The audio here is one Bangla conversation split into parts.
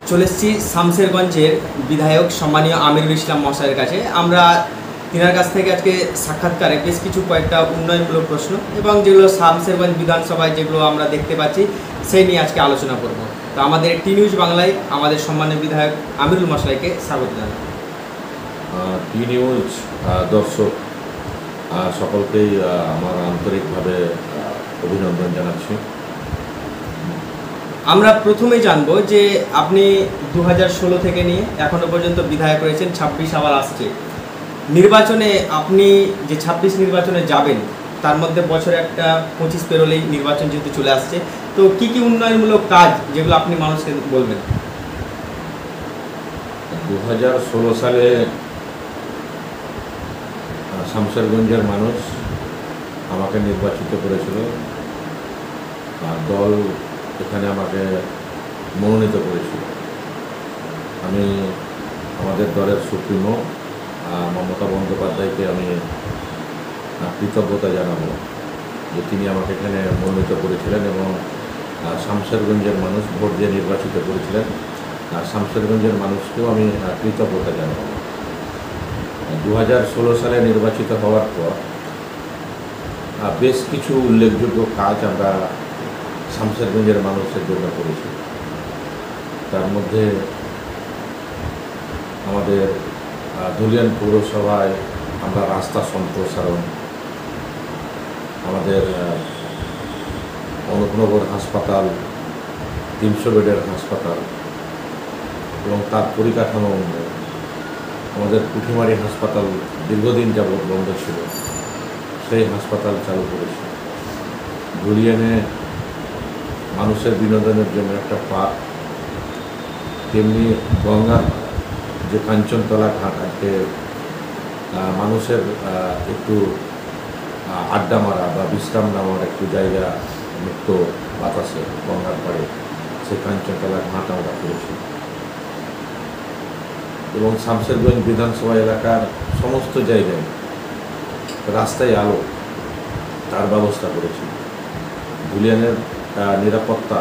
চলে এসেছি শামসেরগঞ্জের বিধায়ক সম্মানীয় আমিরুল ইসলাম মহাশয়ের কাছে। আমরা তিনার কাছ থেকে আজকে সাক্ষাৎকারে বেশ কিছু কয়েকটা উন্নয়নমূলক প্রশ্ন এবং যেগুলো শামসেরগঞ্জ বিধানসভায় যেগুলো আমরা দেখতে পাচ্ছি সেই নিয়ে আজকে আলোচনা করব। তো আমাদের টি নিউজ বাংলায় আমাদের সম্মানীয় বিধায়ক আমিরুল মহাশয়কে স্বাগত জানাই। টি নিউজ দর্শক সকলকেই আমার আন্তরিকভাবে অভিনন্দন জানাচ্ছি। আমরা প্রথমেই জানবো যে আপনি 2016 থেকে নিয়ে এখনো পর্যন্ত বিধায়ক রয়েছেন, 26 আবার আসছে নির্বাচনে। আপনি যে 26 নির্বাচনে যাবেন তার মধ্যে বছরে একটা 25 পেরোলেই নির্বাচন যেহেতু চলে আসছে, তো কি কি উন্নয়নমূলক কাজ যেগুলো আপনি মানুষকে বলবেন? 2016 সালে শামসেরগঞ্জের মানুষ আমাকে নির্বাচিত করেছিল, আর দল এখানে আমাকে মনোনীত করেছিল। আমি আমাদের দলের সুপ্রিমো মমতা বন্দ্যোপাধ্যায়কে আমি কৃতজ্ঞতা জানাবো যে তিনি আমাকে এখানে মনোনীত করেছিলেন এবং শামসেরগঞ্জের মানুষ ভোট দিয়ে নির্বাচিত করেছিলেন। আর শামসেরগঞ্জের মানুষকেও আমি কৃতজ্ঞতা জানাবো। 2016 সালে নির্বাচিত হওয়ার পর বেশ কিছু উল্লেখযোগ্য কাজ আমরা শামসেরগঞ্জের মানুষের জন্য করেছি। তার মধ্যে আমাদের ধুলিয়ান পৌরসভায় আমরা রাস্তা সম্প্রসারণ, আমাদের অনুপনগর হাসপাতাল 300 বেডের হাসপাতাল এবং তার পরিকাঠামো উন্নয়ন, আমাদের পুঁঠিমারি হাসপাতাল দীর্ঘদিন যাবৎ বন্ধ ছিল, সেই হাসপাতাল চালু করেছি। ধুলিয়ানে মানুষের বিনোদনের জন্য একটা পার্ক, তেমনি গঙ্গা যে কাঞ্চনতলা ঘাট, আজকে মানুষের একটু আড্ডা মারা বা বিশ্রাম নেওয়ার একটু জায়গা মুক্ত বাতাসে গঙ্গার পাড়ে, সেই কাঞ্চনতলা ঘাট আমরা করেছি। এবং শামসেরগঞ্জ বিধানসভা এলাকার সমস্ত জায়গায় রাস্তায় আলো তার ব্যবস্থা করেছি। ধুলিয়ানের নিরাপত্তা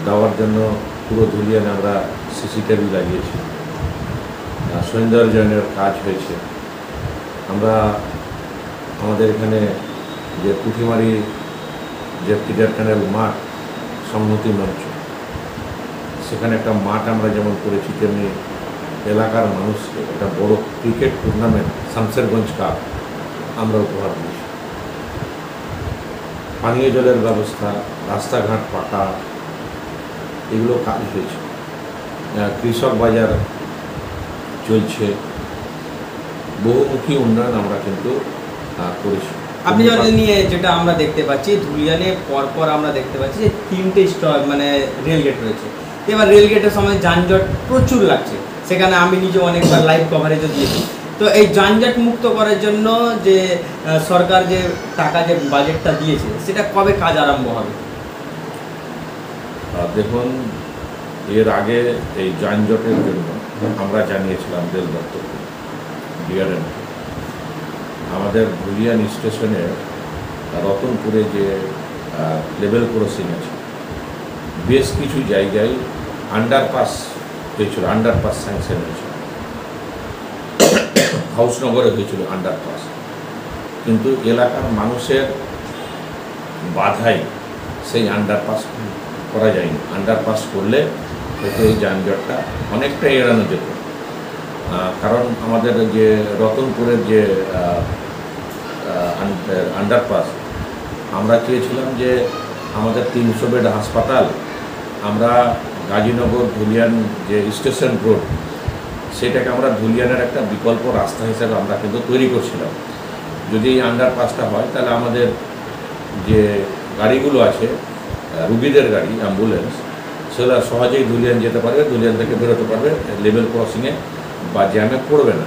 দেওয়ার জন্য পুরো ধুলিয়ানে আমরা সিসিটিভি লাগিয়েছি, সৌন্দর্যায়নের কাজ হয়েছে। আমরা আমাদের এখানে যে পুঁঠিমারি যে ফিডার ক্যানেল মাঠ সংহতি মঞ্চ, সেখানে একটা মাঠ আমরা যেমন করেছি, তেমনি এলাকার মানুষকে একটা বড় ক্রিকেট টুর্নামেন্ট শামসেরগঞ্জ কাপ আমরা উপহার দিয়েছি। পানীয় জলের ব্যবস্থা, রাস্তাঘাট পাকা, এগুলো কাজ হয়েছে। কৃষক বাজার চলছে, বহুমুখী উন্নয়ন আমরা কিন্তু করেছি। আপনি নিয়ে যেটা আমরা দেখতে পাচ্ছি, ধুলিয়ানে পরপর আমরা দেখতে পাচ্ছি যে 3টে মানে রেলগেট রয়েছে। এবার রেলগেটের সময় যানজট প্রচুর লাগছে, সেখানে আমি নিজে অনেকবার লাইভ কভারেজও দিয়েছি। তো এই যানজট মুক্ত করার জন্য যে সরকার যে টাকা যে বাজেটটা দিয়েছে, সেটা কবে কাজ আরম্ভ হবে? দেখুন, এর আগে এই যানজটের জন্য আমরা জানিয়েছিলাম রেল দপ্তরকে, ডিআরএমকে। আমাদের ধুলিয়ান স্টেশনে রতনপুরে যে লেভেল ক্রসিং আছে, বেশ কিছু জায়গায় আন্ডারপাস হয়েছিল, আন্ডারপাস স্যাংশন হয়েছিল। হাউসনগরে হয়েছিল আন্ডারপাস, কিন্তু এলাকার মানুষের বাধাই সেই আন্ডারপাস করা যায়নি। আন্ডারপাস করলে হয়তো এই যানজটটা অনেকটা এড়ানো যেত। কারণ আমাদের যে রতনপুরের যে আন্ডারপাস, আমরা চেয়েছিলাম যে আমাদের 300 বেড হাসপাতাল আমরা গাজীনগর ধুলিয়ান যে স্টেশন রোড, সেটাকে আমরা ধুলিয়ানের একটা বিকল্প রাস্তা হিসেবে আমরা কিন্তু তৈরি করছিলাম। যদি এই আন্ডারপাসটা হয়, তাহলে আমাদের যে গাড়িগুলো আছে, রুগীদের গাড়ি, অ্যাম্বুলেন্স, সেটা সহজেই ধুলিয়ান যেতে পারবে, ধুলিয়ান থেকে বেরোতে পারবে, লেভেল ক্রসিংয়ে বা জ্যামে পড়বে না।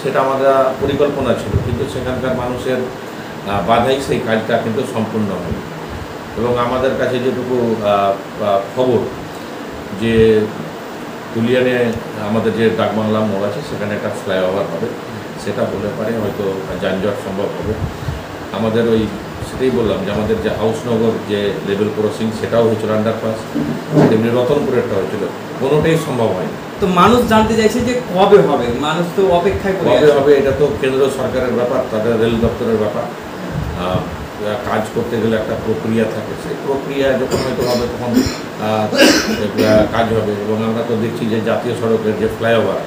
সেটা আমাদের পরিকল্পনা ছিল, কিন্তু সেখানকার মানুষের বাধাই সেই কাজটা কিন্তু সম্পূর্ণ হয়নি। এবং আমাদের কাছে যেটুকু খবর, যে ধুলিয়ানে আমাদের যে ডাকবাংলা মোড় আছে, সেখানে একটা ফ্লাইওভার হবে, সেটা হলে পারে হয়তো যানজট সম্ভব হবে। আমাদের ওই সেটাই বললাম যে আমাদের যে হাউসনগর যে লেভেল ক্রসিং সেটাও হয়েছিল আন্ডারপাস, তেমনি রতনপুরেরটা হয়েছিল, কোনোটাই সম্ভব হয়নি। তো মানুষ জানতে চাইছে যে কবে হবে, মানুষ তো অপেক্ষায় করে কবে আছে। হবে এটা তো কেন্দ্র সরকারের ব্যাপার, তাদের রেল দপ্তরের ব্যাপার। কাজ করতে গেলে একটা প্রক্রিয়া থাকে, সেই প্রক্রিয়া যখন হয়তো হবে তখন কাজ হবে। এবং আমরা তো দেখছি যে জাতীয় সড়কের যে ফ্লাইওভার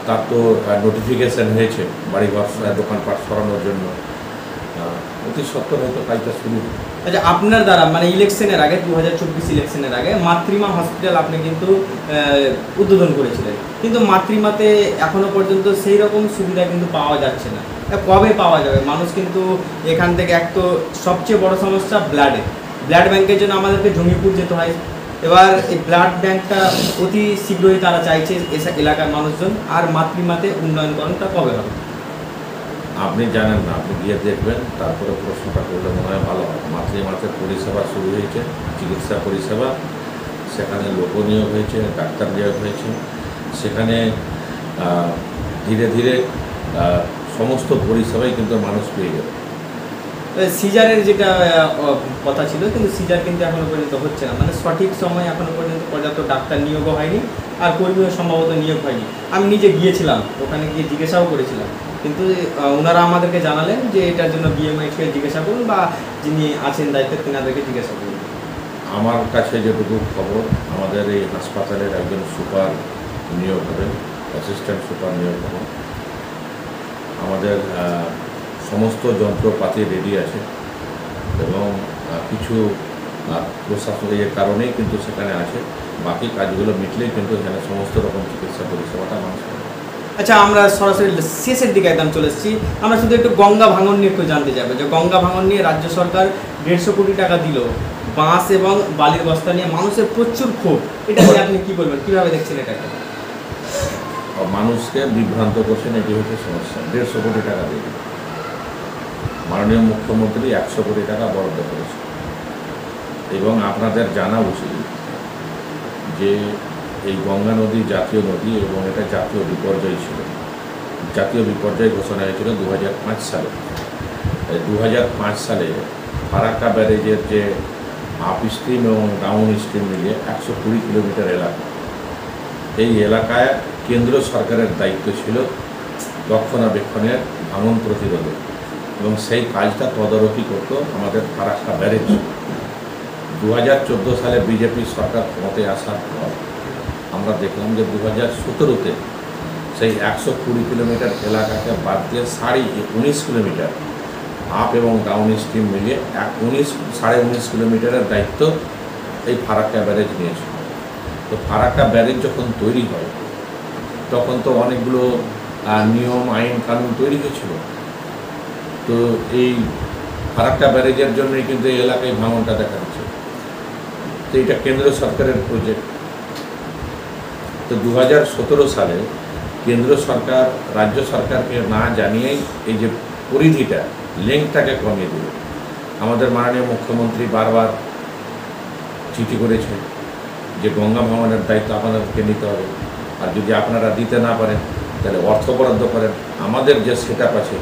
তার তো নোটিফিকেশান হয়েছে বাড়িঘর দোকানপাট সরানোর জন্য, অতি সত্ত্বর হয়তো কাজটা শুরু। আচ্ছা, আপনার দ্বারা মানে ইলেকশনের আগে 2024 ইলেকশনের আগে মাতৃমা হসপিটাল আপনি কিন্তু উদ্বোধন করেছিলেন, কিন্তু মাতৃমাতে এখনো পর্যন্ত সেই রকম সুবিধা কিন্তু পাওয়া যাচ্ছে না। কবে পাওয়া যাবে? মানুষ কিন্তু এখান থেকে এক তো সবচেয়ে বড় সমস্যা ব্লাড ব্যাংকের জন্য আমাদেরকে জঙ্গিপুর যেতে হয়। এবার এই ব্লাড ব্যাংকটা অতি শীঘ্রই তারা চাইছে এলাকার মানুষজন, আর মাতৃমাতে উন্নয়নকরণটা কবে হবে? আপনি জানেন না, আপনি গিয়ে দেখবেন, তারপরে প্রশ্নটা করলে মনে হয় ভালো হয়। মাতৃমাতে পরিষেবা শুরু হয়েছে, চিকিৎসা পরিষেবা, সেখানে লোক নিয়োগ হয়েছে, ডাক্তার নিয়োগ হয়েছে, সেখানে ধীরে ধীরে সমস্ত পরিষেবাই কিন্তু মানুষ পেয়ে যাবে। সিজারের যেটা কথা ছিল, কিন্তু সিজার কিন্তু এখনো পর্যন্ত হচ্ছে না, মানে সঠিক সময় এখনো পর্যন্ত পর্যাপ্ত ডাক্তার নিয়োগও হয়নি, আর কর্মীও সম্ভবত নিয়োগ হয়নি। আমি নিজে গিয়েছিলাম, ওখানে গিয়ে জিজ্ঞাসাও করেছিলাম, কিন্তু ওনারা আমাদেরকে জানালেন যে এটার জন্য বিএমএইচকে জিজ্ঞাসা করুন বা যিনি আছেন দায়িত্বে তেনাদেরকে জিজ্ঞাসা করুন। আমার কাছে যেটুকু খবর, আমাদের এই হাসপাতালের একজন সুপার নিয়োগ হবেন, অ্যাসিস্ট্যান্ট সুপার নিয়োগ হবেন। আমাদের সমস্ত যন্ত্রপাতি রেডি আছে এবং কিছু প্রশাসনের কারণেই কিন্তু সেখানে আছে। বাকি কাজগুলো মিটলেই কিন্তু এখানে সমস্ত রকম চিকিৎসা পরিষেবাটা মানুষ পাবে। আচ্ছা, আমরা সরাসরি শেষের দিকে একদম চলে এসেছি। আমরা শুধু একটু গঙ্গা ভাঙন নিয়ে একটু জানতে চাইবো যে গঙ্গা ভাঙন নিয়ে রাজ্য সরকার 150 কোটি টাকা দিল, বাঁশ এবং বালির বস্তা নিয়ে মানুষের প্রচুর ক্ষোভ। এটা নিয়ে আপনি কী বলবেন, কীভাবে দেখছেন এটাকে? মানুষকে বিভ্রান্ত করছেন, এটি হচ্ছে সমস্যা। 150 কোটি টাকা দিয়ে মাননীয় মুখ্যমন্ত্রী 100 কোটি টাকা বরাদ্দ করেছে। এবং আপনাদের জানা উচিত যে এই গঙ্গা নদী জাতীয় নদী এবং এটা জাতীয় বিপর্যয় ছিল। জাতীয় বিপর্যয় ঘোষণা হয়েছিল 2005 সালে। 2005 সালে ফারাক্কা ব্যারেজের যে আপ স্ট্রিম এবং ডাউন স্ট্রিম মিলিয়ে 120 কিলোমিটার এলাকা, এই এলাকায় কেন্দ্র সরকারের দায়িত্ব ছিল রক্ষণাবেক্ষণের, ভাঙন প্রতিরোধে, এবং সেই কাজটা তদারকি করত আমাদের ফারাক্কা ব্যারেজ। 2014 সালে বিজেপি সরকার ক্ষমতায় আসার পর আমরা দেখলাম যে 2017-তে সেই 120 কিলোমিটার এলাকাকে বাদ দিয়ে 19.5 কিলোমিটার আপ এবং ডাউন স্ট্রিম মিলিয়ে 19.5 কিলোমিটারের দায়িত্ব এই ফারাক্কা ব্যারেজ নিয়েছে। তো ফারাক্কা ব্যারেজ যখন তৈরি হয় তখন তো অনেকগুলো নিয়ম আইন কানুন তৈরি হয়েছিল। তো এই ফারাক্কা ব্যারেজের জন্যই কিন্তু এই এলাকায় ভাঙনটা দেখা যাচ্ছে। তো এটা কেন্দ্র সরকারের প্রজেক্ট। তো 2017 সালে কেন্দ্র সরকার রাজ্য সরকারকে না জানিয়েই এই যে পরিধিটা, লেংথটাকে কমিয়ে দিল। আমাদের মাননীয় মুখ্যমন্ত্রী বারবার চিঠি করেছে যে গঙ্গা ভাঙনের দায়িত্ব আপনাদেরকে নিতে হবে, আর যদি আপনারা দিতে না পারেন তাহলে অর্থ বরাদ্দ করেন। আমাদের যে সেট আপ আছে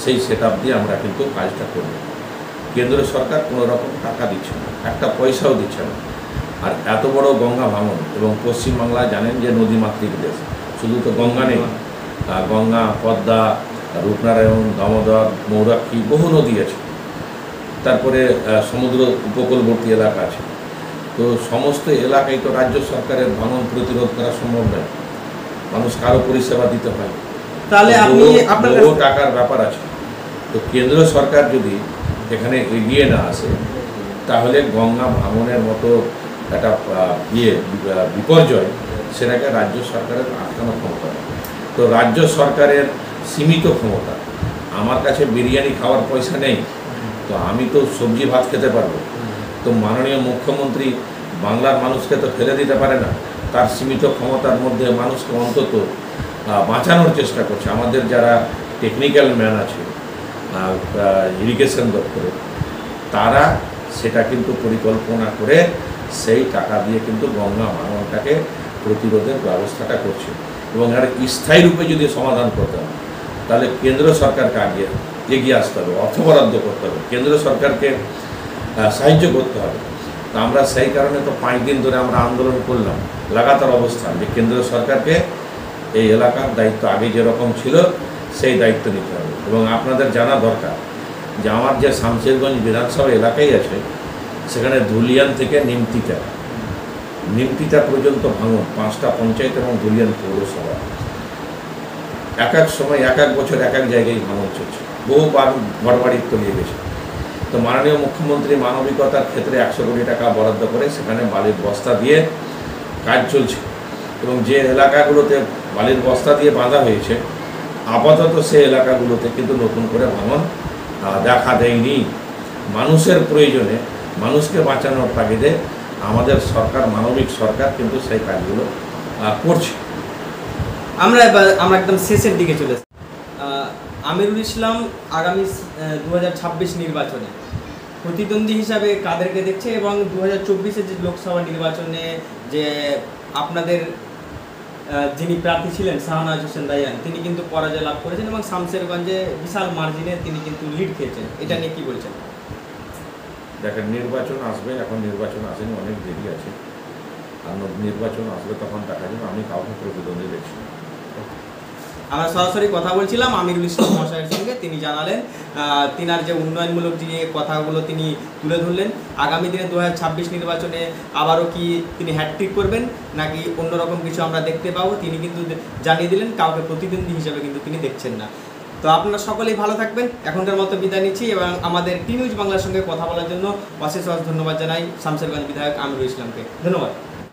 সেই সেট আপ দিয়ে আমরা কিন্তু কাজটা করব। কেন্দ্র সরকার কোনো রকম টাকা দিচ্ছে না, একটা পয়সাও দিচ্ছে না। আর এত বড় গঙ্গা ভাঙন, এবং পশ্চিমবাংলায় জানেন যে নদীমাতৃক দেশ, শুধু তো গঙ্গা নেই, গঙ্গা, পদ্মা, রূপনারায়ণ, দামোদর, মৌরাক্ষী, বহু নদী আছে। তারপরে সমুদ্র উপকূলবর্তী এলাকা আছে। তো সমস্ত এলাকায় তো রাজ্য সরকারের ভাঙন প্রতিরোধ করা সম্ভব নয়, মানুষ কারো পরিষেবা দিতে হয়, তাহলে আপনি আপনার বহু টাকার ব্যাপার আছে। তো কেন্দ্র সরকার যদি এখানে এগিয়ে না আসে তাহলে গঙ্গা ভাঙনের মতো একটা বিপর্যয়, সেটাকে রাজ্য সরকারের আটকানো ক্ষমতা নেই। তো রাজ্য সরকারের সীমিত ক্ষমতা। আমার কাছে বিরিয়ানি খাওয়ার পয়সা নেই, তো আমি তো সবজি ভাত খেতে পারবো। তো মাননীয় মুখ্যমন্ত্রী বাংলার মানুষকে তো ফেলে দিতে পারে না, তার সীমিত ক্ষমতার মধ্যে মানুষকে অন্তত বাঁচানোর চেষ্টা করছে। আমাদের যারা টেকনিক্যাল ম্যান আছে ইরিগেশন দপ্তরে, তারা সেটা কিন্তু পরিকল্পনা করে সেই টাকা দিয়ে কিন্তু গঙ্গা ভাঙনটাকে প্রতিরোধের ব্যবস্থাটা করছে। এবং এর স্থায়ী রূপে যদি সমাধান করতে হয় তাহলে কেন্দ্র সরকারকে আগে এগিয়ে আসতে হবে, অর্থ বরাদ্দ করতে হবে, কেন্দ্র সরকারকে সাহায্য করতে হবে। তো আমরা সেই কারণে তো 5 দিন ধরে আমরা আন্দোলন করলাম, লাগাতার অবস্থান, যে কেন্দ্র সরকারকে এই এলাকার দায়িত্ব আগে যেরকম ছিল সেই দায়িত্ব নিতে হবে। এবং আপনাদের জানা দরকার যে আমার যে শামশেরগঞ্জ বিধানসভা এলাকায় আছে, সেখানে ধুলিয়ান থেকে নিমতিটা পর্যন্ত ভাঙন, 5টা পঞ্চায়েত এবং ধুলিয়ান পৌরসভা, এক এক সময় এক এক বছর এক এক জায়গায় ভাঙন চলছে, বহুবার ঘরবাড়ির তলিয়ে গেছে। তো মাননীয় মুখ্যমন্ত্রী মানবিকতার ক্ষেত্রে 100 কোটি টাকা বরাদ্দ করে সেখানে বালির বস্তা দিয়ে কাজ চলছে, এবং যে এলাকাগুলোতে বালির বস্তা দিয়ে বাঁধা হয়েছে আপাতত সেই এলাকাগুলোতে কিন্তু নতুন করে ভাঙন দেখা দেয়নি। মানুষের প্রয়োজনে, মানুষকে বাঁচানোর তাগিদে আমাদের সরকার, মানবিক সরকার কিন্তু সেই কাজগুলো করছে। আমরা একদম শেষের দিকে চলে এসেছি। আমিরুল ইসলাম আগামী 2026 নির্বাচনে প্রতিদ্বন্দ্বী হিসাবে কাদেরকে দেখছে, এবং 2024-এর যে লোকসভা নির্বাচনে যে আপনাদের যিনি প্রার্থী ছিলেন শাহনাজ হোসেন রায়হান, তিনি কিন্তু পরাজয় লাভ করেছেন এবং শামশেরগঞ্জে বিশাল মার্জিনে তিনি কিন্তু লিড খেয়েছেন, এটা নিয়ে কি বলছেন? দেখেন, নির্বাচন আসবে, এখন নির্বাচন আসেনি, অনেক দেরি আছে, আর নির্বাচন আসলে তখন দেখা যাবে। আমি কাউকে প্রতিদ্বন্দ্বী দেখছি না। আমরা সরাসরি কথা বলছিলাম আমিরুল ইসলাম মহাশয়ের সঙ্গে, তিনি জানালেন তিনার যে উন্নয়নমূলক যে কথাগুলো তিনি তুলে ধরলেন। আগামী দিনে 2026 নির্বাচনে আবারও কি তিনি হ্যাটট্রিক করবেন নাকি অন্যরকম কিছু আমরা দেখতে পাবো, তিনি কিন্তু জানিয়ে দিলেন কাউকে প্রতিদ্বন্দ্বী হিসেবে কিন্তু তিনি দেখছেন না। তো আপনারা সকলেই ভালো থাকবেন, এখনকার মতো বিদায় নিচ্ছি, এবং আমাদের টি নিউজ বাংলার সঙ্গে কথা বলার জন্য অশেষ ধন্যবাদ জানাই শামশেরগঞ্জ বিধায়ক আমিরুল ইসলামকে। ধন্যবাদ।